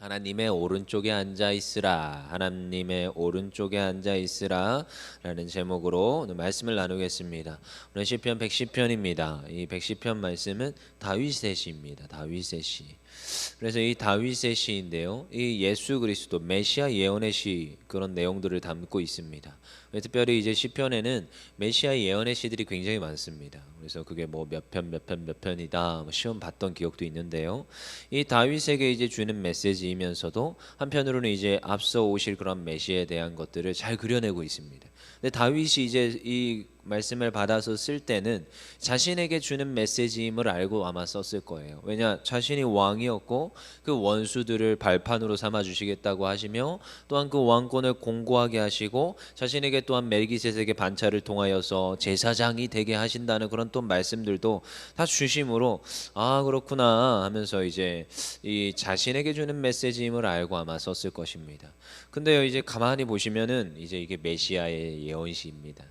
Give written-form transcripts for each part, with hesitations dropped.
하나님의 오른쪽에 앉아 있으라. 하나님의 오른쪽에 앉아 있으라 라는 제목으로 오늘 말씀을 나누겠습니다. 오늘 시편 110편입니다. 이 110편 말씀은 다윗의 시입니다. 다윗의 시. 그래서 이 다윗의 시인데요, 이 예수 그리스도 메시아 예언의 시, 그런 내용들을 담고 있습니다. 특별히 이제 시편에는 메시아 예언의 시들이 굉장히 많습니다. 그래서 그게 뭐 몇 편 몇 편이다 시험 봤던 기억도 있는데요. 이 다윗에게 이제 주는 메시지이면서도 한편으로는 이제 앞서 오실 그런 메시아에 대한 것들을 잘 그려내고 있습니다. 근데 다윗이 이제 이 말씀을 받아서 쓸 때는 자신에게 주는 메시지임을 알고 아마 썼을 거예요. 왜냐, 자신이 왕이었고 그 원수들을 발판으로 삼아 주시겠다고 하시며, 또한 그 왕권을 공고하게 하시고 자신에게 또한 멜기세덱의 반차를 통하여서 제사장이 되게 하신다는 그런 또 말씀들도 다 주심으로, 아 그렇구나 하면서 이제 이 자신에게 주는 메시지임을 알고 아마 썼을 것입니다. 근데요, 이제 가만히 보시면은 이제 이게 메시아의 예언시입니다.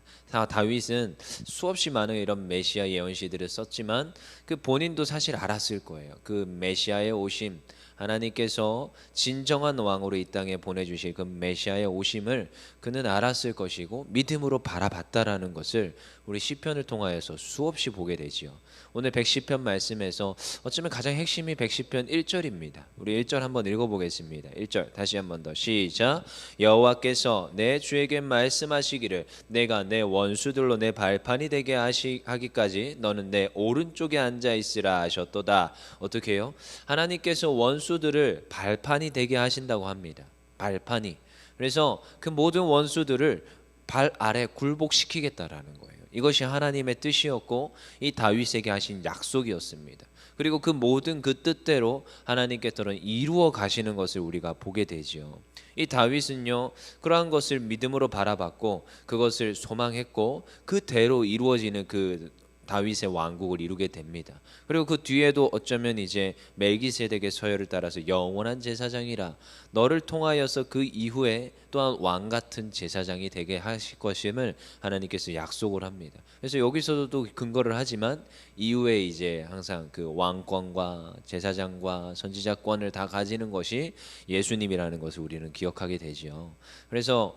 다윗은 수없이 많은 이런 메시아 예언시들을 썼지만 그 본인도 사실 알았을 거예요. 그 메시아의 오심, 하나님께서 진정한 왕으로 이 땅에 보내주실 그 메시아의 오심을 그는 알았을 것이고 믿음으로 바라봤다라는 것을 우리 시편을 통하여서 수없이 보게 되지요. 오늘 110편 말씀에서 어쩌면 가장 핵심이 110편 1절입니다. 우리 1절 한번 읽어보겠습니다. 1절 다시 한번 더 시작. 여호와께서 내 주에게 말씀하시기를 내가 내 원수들로 내 발판이 되게 하기까지 너는 내 오른쪽에 앉아 있으라 하셨도다. 어떻게 해요? 하나님께서 원수들을 발판이 되게 하신다고 합니다. 발판이. 그래서 그 모든 원수들을 발 아래 굴복시키겠다라는 거예요. 이것이 하나님의 뜻이었고 이 다윗에게 하신 약속이었습니다. 그리고 그 모든 그 뜻대로 하나님께서는 이루어 가시는 것을 우리가 보게 되지요. 이 다윗은요, 그러한 것을 믿음으로 바라봤고 그것을 소망했고 그대로 이루어지는 그 다윗의 왕국을 이루게 됩니다. 그리고 그 뒤에도 어쩌면 이제 멜기세덱의 서열을 따라서 영원한 제사장이라, 너를 통하여서 그 이후에 또한 왕 같은 제사장이 되게 하실 것임을 하나님께서 약속을 합니다. 그래서 여기서도 근거를 하지만 이후에 이제 항상 그 왕권과 제사장과 선지자권을 다 가지는 것이 예수님이라는 것을 우리는 기억하게 되지요. 그래서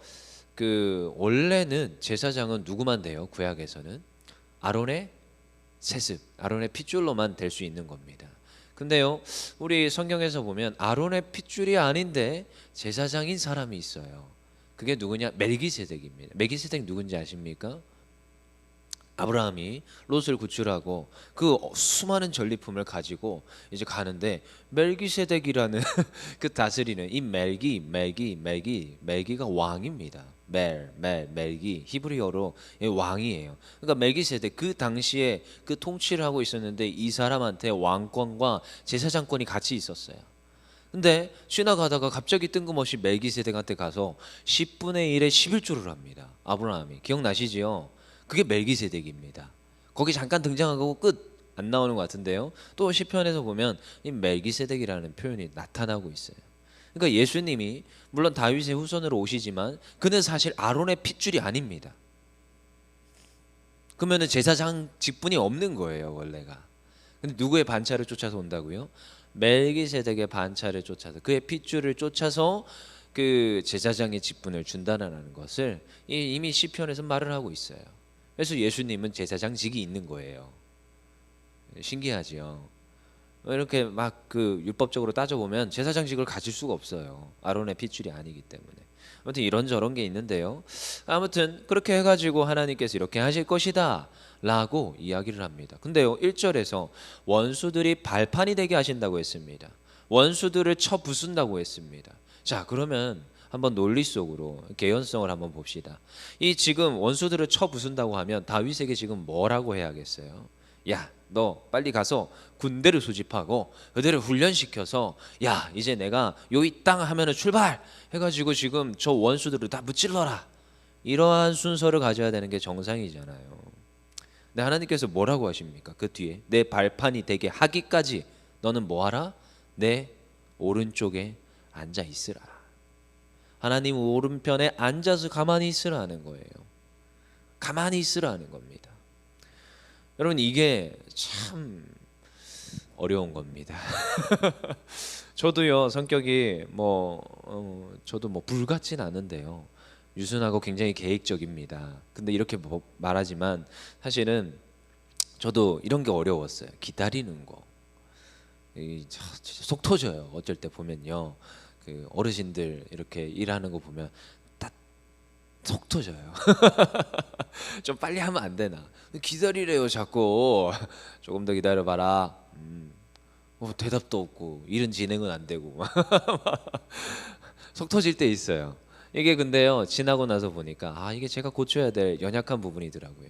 그 원래는 제사장은 누구만 돼요? 구약에서는 아론의 세습, 아론의 핏줄로만 될 수 있는 겁니다. 근데요, 우리 성경에서 보면 아론의 핏줄이 아닌데 제사장인 사람이 있어요. 그게 누구냐? 멜기세덱입니다. 멜기세덱 누군지 아십니까? 아브라함이 롯을 구출하고 그 수많은 전리품을 가지고 이제 가는데, 멜기세덱이라는 그 다스리는 이 멜기가 왕입니다. 멜기 히브리어로 왕이에요. 그러니까 멜기세덱, 그 당시에 그 통치를 하고 있었는데 이 사람한테 왕권과 제사장권이 같이 있었어요. 근데 지나가다가 갑자기 뜬금없이 멜기세덱한테 가서 10분의 1의 11조를 합니다. 아브라함이. 기억나시지요? 그게 멜기세덱입니다. 거기 잠깐 등장하고 끝 안 나오는 것 같은데요. 또 시편에서 보면 이 멜기세덱이라는 표현이 나타나고 있어요. 그러니까 예수님이 물론 다윗의 후손으로 오시지만 그는 사실 아론의 핏줄이 아닙니다. 그러면은 제사장 직분이 없는 거예요, 원래가. 근데 누구의 반차를 쫓아서 온다고요? 멜기세덱의 반차를 쫓아서, 그의 핏줄을 쫓아서 그 제사장의 직분을 준다는 것을 이미 시편에서 말을 하고 있어요. 그래서 예수님은 제사장직이 있는 거예요. 신기하지요. 이렇게 막 그 율법적으로 따져보면 제사장직을 가질 수가 없어요. 아론의 핏줄이 아니기 때문에. 아무튼 이런저런 게 있는데요. 아무튼 그렇게 해가지고 하나님께서 이렇게 하실 것이다 라고 이야기를 합니다. 근데요, 1절에서 원수들이 발판이 되게 하신다고 했습니다. 원수들을 쳐 부순다고 했습니다. 자, 그러면 한번 논리 속으로 개연성을 한번 봅시다. 이 지금 원수들을 쳐 부순다고 하면 다윗에게 지금 뭐라고 해야겠어요? 야, 너 빨리 가서 군대를 소집하고 그들을 훈련시켜서, 야 이제 내가 요이 땅 하면은 출발 해가지고 지금 저 원수들을 다 무찔러라, 이러한 순서를 가져야 되는 게 정상이잖아요. 근데 하나님께서 뭐라고 하십니까? 그 뒤에 내 발판이 되게 하기까지 너는 뭐하라? 내 오른쪽에 앉아 있으라. 하나님 오른편에 앉아서 가만히 있으라는 거예요. 가만히 있으라는 겁니다. 여러분, 이게 참 어려운 겁니다. 저도요 성격이 저도 불 같진 않은데요. 유순하고 굉장히 계획적입니다. 근데 이렇게 말하지만 사실은 저도 이런 게 어려웠어요. 기다리는 거. 진짜 속 터져요. 어쩔 때 보면요. 그 어르신들 이렇게 일하는 거 보면 딱 속 터져요. 좀 빨리 하면 안 되나? 기다리래요 자꾸. 조금 더 기다려봐라. 대답도 없고 일은 진행은 안 되고 속 터질 때 있어요. 이게 근데요 지나고 나서 보니까 이게 제가 고쳐야 될 연약한 부분이더라고요.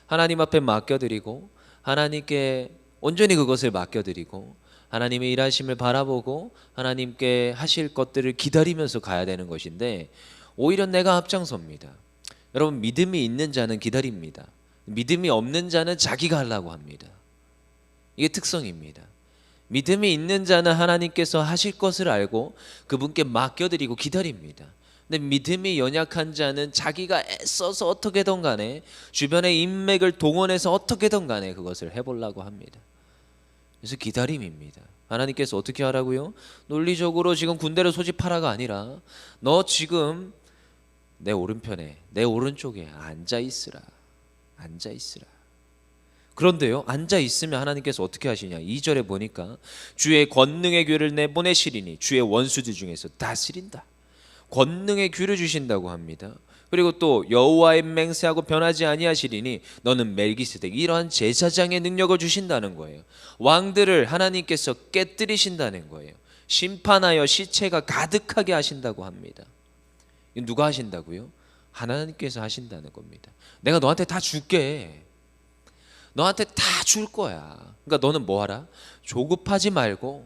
하나님 앞에 맡겨드리고 하나님께 온전히 그것을 맡겨드리고 하나님의 일하심을 바라보고 하나님께 하실 것들을 기다리면서 가야 되는 것인데 오히려 내가 앞장섭니다. 여러분 믿음이 있는 자는 기다립니다. 믿음이 없는 자는 자기가 하려고 합니다. 이게 특성입니다. 믿음이 있는 자는 하나님께서 하실 것을 알고 그분께 맡겨드리고 기다립니다. 근데 믿음이 연약한 자는 자기가 애써서 어떻게든 간에 주변의 인맥을 동원해서 어떻게든 간에 그것을 해보려고 합니다. 그래서 기다림입니다. 하나님께서 어떻게 하라고요? 논리적으로 지금 군대를 소집하라가 아니라 너 지금 내 오른편에 내 오른쪽에 앉아있으라. 앉아있으라. 그런데요 앉아 있으면 하나님께서 어떻게 하시냐 2절에 보니까 주의 권능의 귀를 내보내시리니 주의 원수들 중에서 다스린다. 권능의 귀를 주신다고 합니다. 그리고 또 여호와의 맹세하고 변하지 아니하시리니 너는 멜기세덱 이러한 제사장의 능력을 주신다는 거예요. 왕들을 하나님께서 깨뜨리신다는 거예요. 심판하여 시체가 가득하게 하신다고 합니다. 누가 하신다고요? 하나님께서 하신다는 겁니다. 내가 너한테 다 줄게. 너한테 다 줄 거야. 그러니까 너는 뭐 하라? 조급하지 말고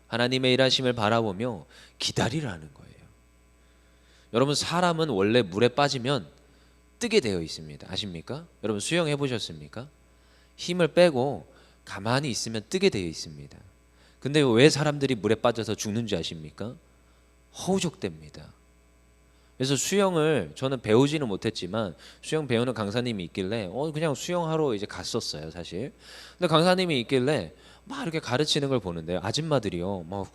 하나님의 일하심을 바라보며 기다리라는 거예요. 여러분 사람은 원래 물에 빠지면 뜨게 되어 있습니다. 아십니까? 여러분 수영해 보셨습니까? 힘을 빼고 가만히 있으면 뜨게 되어 있습니다. 근데 왜 사람들이 물에 빠져서 죽는지 아십니까? 허우적대입니다. 그래서 수영을 저는 배우지는 못했지만 수영 배우는 강사님이 있길래 그냥 수영하러 이제 갔었어요 사실. 근데 강사님이 있길래 막 이렇게 가르치는 걸 보는데요. 아줌마들이요, 막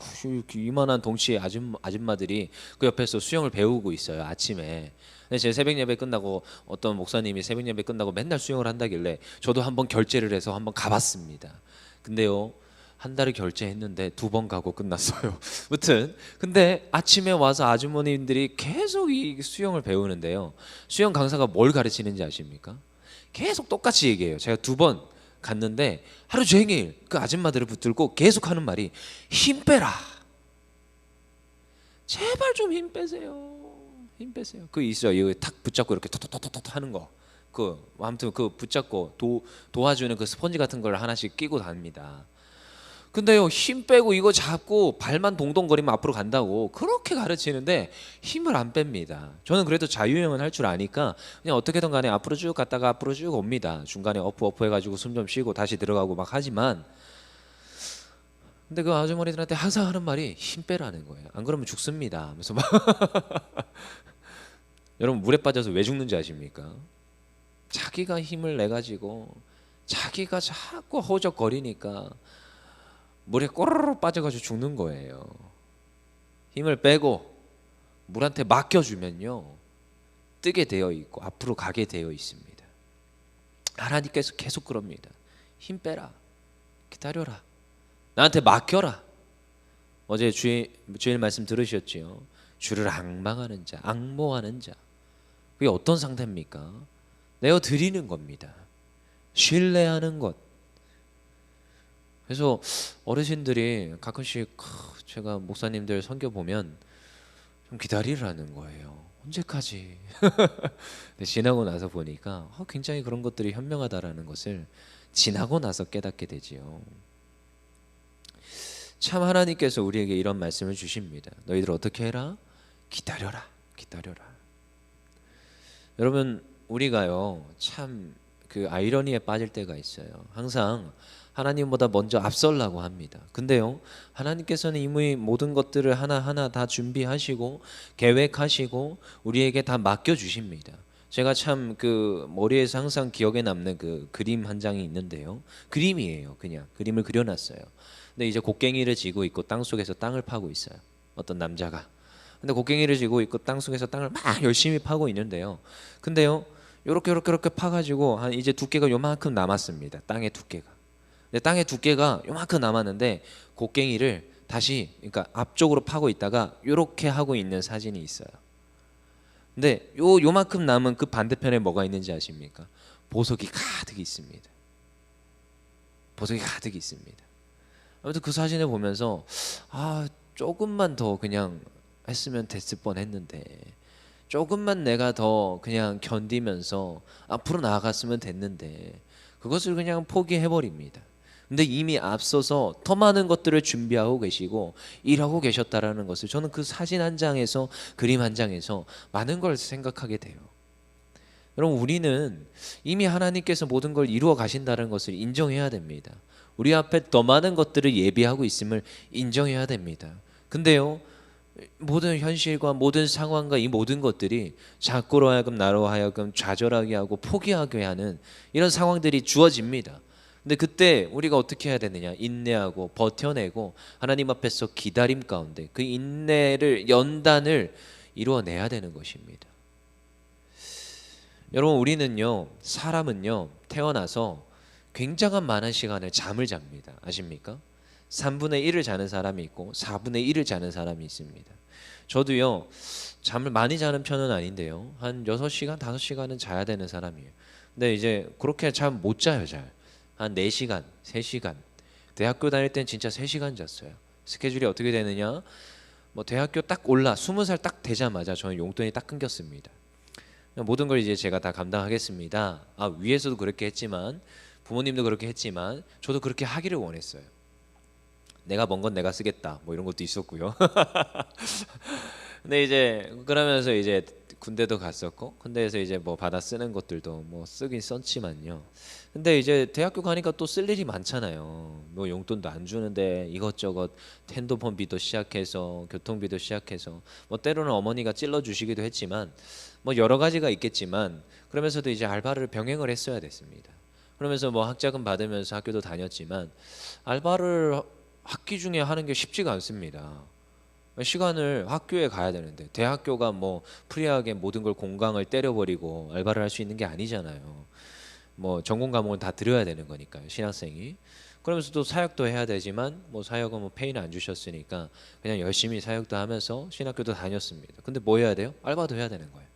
이만한 덩치의 아줌마들이 그 옆에서 수영을 배우고 있어요 아침에. 근데 제 새벽 예배 끝나고 어떤 목사님이 새벽 예배 끝나고 맨날 수영을 한다길래 저도 한번 결제를 해서 한번 가봤습니다. 근데요. 한 달을 결제했는데 2번 가고 끝났어요. 무튼 근데 아침에 와서 아주머니들이 계속 이 수영을 배우는데요. 수영 강사가 뭘 가르치는지 아십니까? 계속 똑같이 얘기해요. 제가 2번 갔는데 하루 종일 그 아줌마들을 붙들고 계속 하는 말이 힘 빼라. 제발 좀 힘 빼세요. 힘 빼세요. 그 있어요. 이거 탁 붙잡고 이렇게 톡톡톡톡 하는 거. 아무튼 그 붙잡고 도와주는 그 스펀지 같은 걸 하나씩 끼고 다닙니다. 근데요 힘 빼고 이거 잡고 발만 동동거리면 앞으로 간다고 그렇게 가르치는데 힘을 안 뺍니다. 저는 그래도 자유형은 할 줄 아니까 그냥 어떻게든 간에 앞으로 쭉 갔다가 앞으로 쭉 옵니다. 중간에 어프 해가지고 숨 좀 쉬고 다시 들어가고 막 하지만 근데 그 아주머니들한테 항상 하는 말이 힘 빼라는 거예요. 안 그러면 죽습니다 하면서 막 여러분 물에 빠져서 왜 죽는지 아십니까? 자기가 힘을 내가지고 자기가 자꾸 허우적거리니까 물에 꼬르르 빠져가지고 죽는 거예요. 힘을 빼고 물한테 맡겨주면요 뜨게 되어 있고 앞으로 가게 되어 있습니다. 하나님께서 계속 그럽니다. 힘 빼라. 기다려라. 나한테 맡겨라. 어제 주일 말씀 들으셨지요? 주를 앙망하는 자, 앙모하는 자. 그게 어떤 상태입니까? 내어 드리는 겁니다. 신뢰하는 것. 그래서 어르신들이 가끔씩 제가 목사님들 선교 보면 좀 기다리라는 거예요. 언제까지? 근데 지나고 나서 보니까 굉장히 그런 것들이 현명하다라는 것을 지나고 나서 깨닫게 되지요. 참 하나님께서 우리에게 이런 말씀을 주십니다. 너희들 어떻게 해라? 기다려라. 기다려라. 여러분 우리가요 참 그 아이러니에 빠질 때가 있어요. 항상 하나님보다 먼저 앞서려고 합니다. 근데요 하나님께서는 이미 모든 것들을 하나하나 다 준비하시고 계획하시고 우리에게 다 맡겨주십니다. 제가 참 그 머리에서 항상 기억에 남는 그 그림 한 장이 있는데요. 그림이에요. 그냥 그림을 그려놨어요. 근데 이제 곡괭이를 쥐고 있고 땅 속에서 땅을 파고 있어요. 어떤 남자가. 근데 곡괭이를 쥐고 있고 땅 속에서 땅을 막 열심히 파고 있는데요. 근데요, 요렇게 파가지고 한 이제 두께가 요만큼 남았습니다. 땅의 두께가. 근데 땅의 두께가 요만큼 남았는데 곡괭이를 다시, 그러니까 앞쪽으로 파고 있다가 요렇게 하고 있는 사진이 있어요. 근데 요만큼 남은 그 반대편에 뭐가 있는지 아십니까? 보석이 가득 있습니다. 보석이 가득 있습니다. 아무튼 그 사진을 보면서 조금만 더 그냥 했으면 됐을 뻔했는데, 조금만 내가 더 그냥 견디면서 앞으로 나아갔으면 됐는데 그것을 그냥 포기해버립니다. 근데 이미 앞서서 더 많은 것들을 준비하고 계시고 일하고 계셨다라는 것을 저는 그 사진 한 장에서, 그림 한 장에서 많은 걸 생각하게 돼요. 여러분, 우리는 이미 하나님께서 모든 걸 이루어 가신다는 것을 인정해야 됩니다. 우리 앞에 더 많은 것들을 예비하고 있음을 인정해야 됩니다. 근데요, 모든 현실과 모든 상황과 이 모든 것들이 자꾸로 하여금 나로 하여금 좌절하게 하고 포기하게 하는 이런 상황들이 주어집니다. 근데 그때 우리가 어떻게 해야 되느냐? 인내하고 버텨내고 하나님 앞에서 기다림 가운데 그 인내를, 연단을 이루어내야 되는 것입니다. 여러분, 우리는요, 사람은요, 태어나서 굉장한 많은 시간을 잠을 잡니다. 아십니까? 3분의 1을 자는 사람이 있고 4분의 1을 자는 사람이 있습니다. 저도요, 잠을 많이 자는 편은 아닌데요, 한 6시간, 5시간은 자야 되는 사람이에요. 근데 이제 그렇게 잠 못 자요. 잘 한 4시간, 3시간. 대학교 다닐 땐 진짜 3시간 잤어요. 스케줄이 어떻게 되느냐, 뭐 대학교 딱 20살 딱 되자마자 저는 용돈이 딱 끊겼습니다. 모든 걸 이제 제가 다 감당하겠습니다. 위에서도 그렇게 했지만, 부모님도 그렇게 했지만, 저도 그렇게 하기를 원했어요. 내가 번 건 내가 쓰겠다, 뭐 이런 것도 있었고요. 근데 이제 그러면서 이제 군대도 갔었고, 군대에서 이제 뭐 받아 쓰는 것들도 뭐 쓰긴 썼지만요. 근데 이제 대학교 가니까 또 쓸 일이 많잖아요. 뭐 용돈도 안 주는데 이것저것 핸드폰비도 시작해서 교통비도 시작해서, 뭐 때로는 어머니가 찔러 주시기도 했지만, 뭐 여러 가지가 있겠지만, 그러면서도 이제 알바를 병행을 했어야 됐습니다. 그러면서 뭐 학자금 받으면서 학교도 다녔지만, 알바를 학기 중에 하는 게 쉽지가 않습니다. 시간을 학교에 가야 되는데, 대학교가 뭐 프리하게 모든 걸 공강을 때려버리고 알바를 할 수 있는 게 아니잖아요. 뭐 전공 과목은 다 들어야 되는 거니까요, 신학생이. 그러면서 또 사역도 해야 되지만, 뭐 사역은 뭐 페이는 안 주셨으니까 그냥 열심히 사역도 하면서 신학교도 다녔습니다. 근데 뭐 해야 돼요? 알바도 해야 되는 거예요.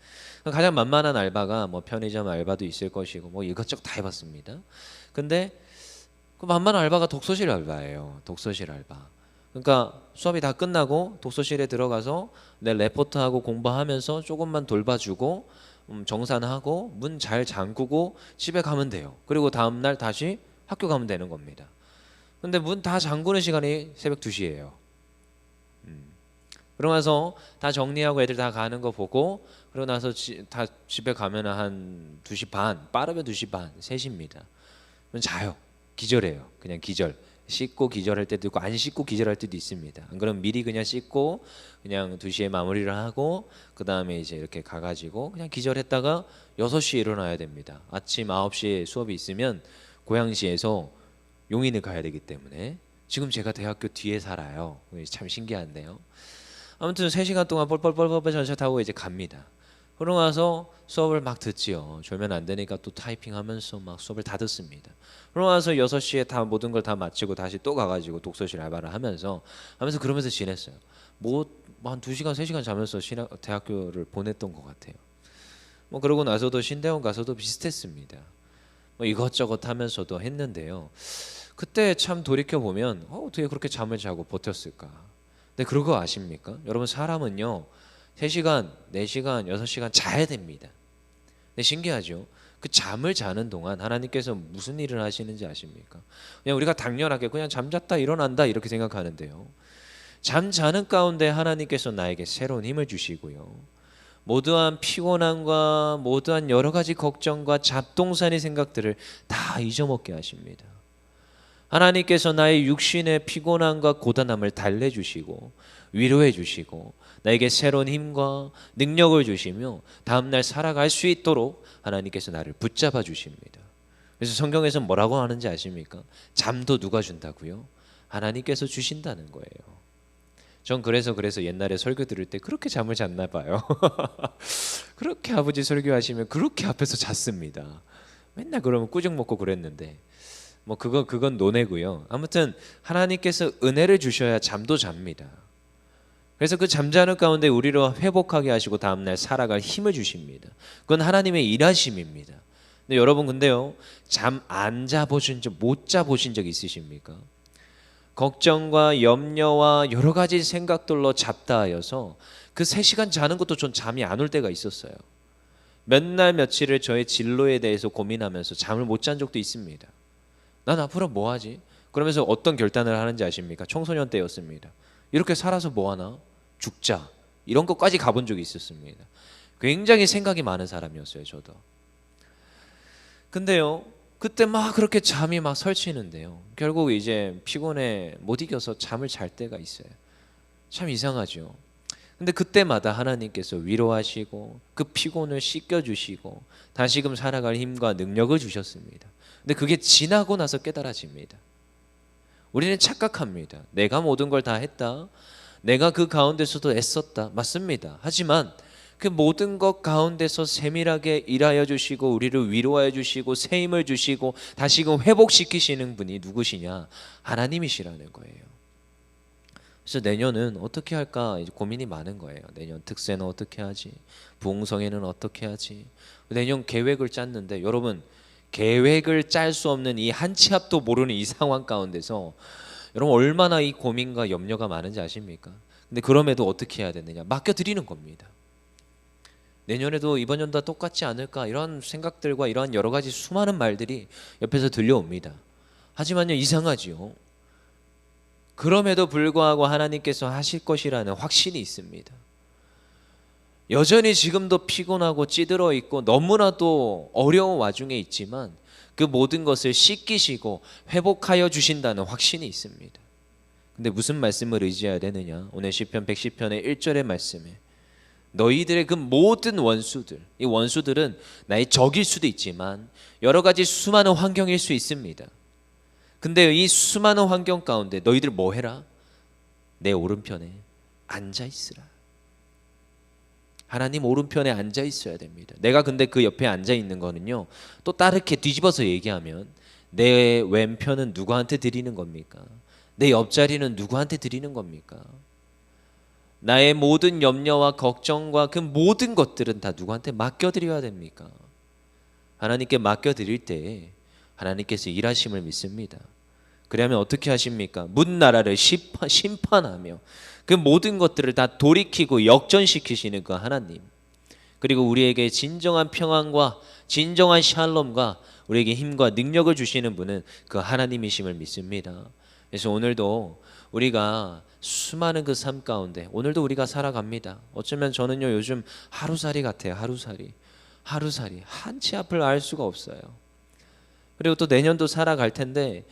가장 만만한 알바가 뭐 편의점 알바도 있을 것이고 뭐 이것저것 다 해봤습니다. 근데 그 만만한 알바가 독서실 알바예요. 독서실 알바. 그러니까 수업이 다 끝나고 독서실에 들어가서 내 레포트하고 공부하면서 조금만 돌봐주고 정산하고 문 잘 잠그고 집에 가면 돼요. 그리고 다음날 다시 학교 가면 되는 겁니다. 근데 문 다 잠그는 시간이 새벽 2시예요. 그러고 나서 다 정리하고 애들 다 가는 거 보고, 그러고 나서 다 집에 가면 한 2시 반, 빠르면 2시 반, 3시입니다. 그럼 자요. 기절해요. 그냥 기절. 씻고 기절할 때도 있고 안 씻고 기절할 때도 있습니다. 안 그러면 미리 그냥 씻고 그냥 2시에 마무리를 하고, 그 다음에 이제 이렇게 가가지고 그냥 기절했다가 6시에 일어나야 됩니다. 아침 9시에 수업이 있으면 고양시에서 용인을 가야 되기 때문에. 지금 제가 대학교 뒤에 살아요. 참 신기한데요. 아무튼 3시간 동안 뻘뻘뻘뻘 전차 타고 이제 갑니다. 그러고 나서 수업을 막 듣지요. 졸면 안 되니까 또 타이핑하면서 막 수업을 다 듣습니다. 그러고 나서 6시에 다 모든 걸 다 마치고 다시 또 가가지고 독서실 알바를 하면서 그러면서 지냈어요. 뭐 한 2시간 3시간 자면서 대학교를 보냈던 것 같아요. 뭐 그러고 나서도 신대원 가서도 비슷했습니다. 뭐 이것저것 하면서도 했는데요. 그때 참 돌이켜 보면 어떻게 그렇게 잠을 자고 버텼을까? 근데 그거 아십니까? 여러분, 사람은요 3시간, 4시간, 6시간 자야 됩니다. 근데 신기하죠? 그 잠을 자는 동안 하나님께서 무슨 일을 하시는지 아십니까? 그냥 우리가 당연하게 그냥 잠잤다 일어난다 이렇게 생각하는데요, 잠자는 가운데 하나님께서 나에게 새로운 힘을 주시고요, 모두한 피곤함과 모두한 여러 가지 걱정과 잡동사니 생각들을 다 잊어먹게 하십니다. 하나님께서 나의 육신의 피곤함과 고단함을 달래주시고 위로해 주시고 나에게 새로운 힘과 능력을 주시며 다음날 살아갈 수 있도록 하나님께서 나를 붙잡아 주십니다. 그래서 성경에서 뭐라고 하는지 아십니까? 잠도 누가 준다고요? 하나님께서 주신다는 거예요. 전 그래서 옛날에 설교 들을 때 그렇게 잠을 잤나 봐요. 그렇게 아버지 설교하시면 그렇게 앞에서 잤습니다. 맨날 그러면 꾸중 먹고 그랬는데 뭐 그건 논외고요. 아무튼 하나님께서 은혜를 주셔야 잠도 잡니다. 그래서 그 잠자는 가운데 우리를 회복하게 하시고 다음날 살아갈 힘을 주십니다. 그건 하나님의 일하심입니다. 근데 여러분 근데요, 잠 안 자보신 적, 못 자보신 적 있으십니까? 걱정과 염려와 여러 가지 생각들로 잡다 하여서 그 3시간 자는 것도 전 잠이 안 올 때가 있었어요. 몇 날 며칠을 저의 진로에 대해서 고민하면서 잠을 못 잔 적도 있습니다. 난 앞으로 뭐 하지? 그러면서 어떤 결단을 하는지 아십니까? 청소년 때였습니다. 이렇게 살아서 뭐 하나? 죽자. 이런 것까지 가본 적이 있었습니다. 굉장히 생각이 많은 사람이었어요, 저도. 근데요, 그때 막 그렇게 잠이 막 설치는데요, 결국 이제 피곤해 못 이겨서 잠을 잘 때가 있어요. 참 이상하죠. 근데 그때마다 하나님께서 위로하시고 그 피곤을 씻겨주시고 다시금 살아갈 힘과 능력을 주셨습니다. 근데 그게 지나고 나서 깨달아집니다. 우리는 착각합니다. 내가 모든 걸 다 했다, 내가 그 가운데서도 애썼다. 맞습니다. 하지만 그 모든 것 가운데서 세밀하게 일하여 주시고 우리를 위로하여 주시고 새 힘을 주시고 다시금 회복시키시는 분이 누구시냐? 하나님이시라는 거예요. 그래서 내년은 어떻게 할까 이제 고민이 많은 거예요. 내년 특세는 어떻게 하지? 부흥성회는 어떻게 하지? 내년 계획을 짰는데 여러분, 계획을 짤 수 없는 이 한 치 앞도 모르는 이 상황 가운데서 여러분 얼마나 이 고민과 염려가 많은지 아십니까? 근데 그럼에도 어떻게 해야 되느냐? 맡겨드리는 겁니다. 내년에도 이번 연도와 똑같지 않을까 이런 생각들과 이러한 여러 가지 수많은 말들이 옆에서 들려옵니다. 하지만요, 이상하지요. 그럼에도 불구하고 하나님께서 하실 것이라는 확신이 있습니다. 여전히 지금도 피곤하고 찌들어 있고 너무나도 어려운 와중에 있지만 그 모든 것을 씻기시고 회복하여 주신다는 확신이 있습니다. 근데 무슨 말씀을 의지해야 되느냐? 오늘 시편 110편의 1절의 말씀에 너희들의 그 모든 원수들, 이 원수들은 나의 적일 수도 있지만 여러 가지 수많은 환경일 수 있습니다. 근데 이 수많은 환경 가운데 너희들 뭐 해라? 내 오른편에 앉아 있으라. 하나님 오른편에 앉아 있어야 됩니다. 내가 근데 그 옆에 앉아 있는 거는요, 또 다르게 뒤집어서 얘기하면 내 왼편은 누구한테 드리는 겁니까? 내 옆자리는 누구한테 드리는 겁니까? 나의 모든 염려와 걱정과 그 모든 것들은 다 누구한테 맡겨드려야 됩니까? 하나님께 맡겨드릴 때 하나님께서 일하심을 믿습니다. 그러면 어떻게 하십니까? 문 나라를 심판하며 그 모든 것들을 다 돌이키고 역전시키시는 그 하나님, 그리고 우리에게 진정한 평안과 진정한 샬롬과 우리에게 힘과 능력을 주시는 분은 그 하나님이심을 믿습니다. 그래서 오늘도 우리가 수많은 그 삶 가운데 오늘도 우리가 살아갑니다. 어쩌면 저는요 요즘 하루살이 같아요. 하루살이 한 치 앞을 알 수가 없어요. 그리고 또 내년도 살아갈 텐데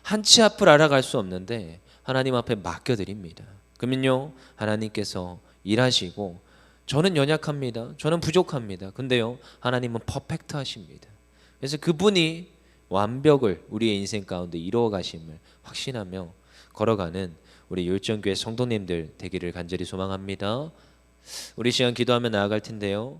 한 치 앞을 알아갈 수 없는데 하나님 앞에 맡겨드립니다. 그러면요 하나님께서 일하시고, 저는 연약합니다. 저는 부족합니다. 근데요 하나님은 퍼펙트 하십니다. 그래서 그분이 완벽을 우리의 인생 가운데 이루어 가심을 확신하며 걸어가는 우리 율정교회 성도님들 되기를 간절히 소망합니다. 우리 시간 기도하며 나아갈 텐데요.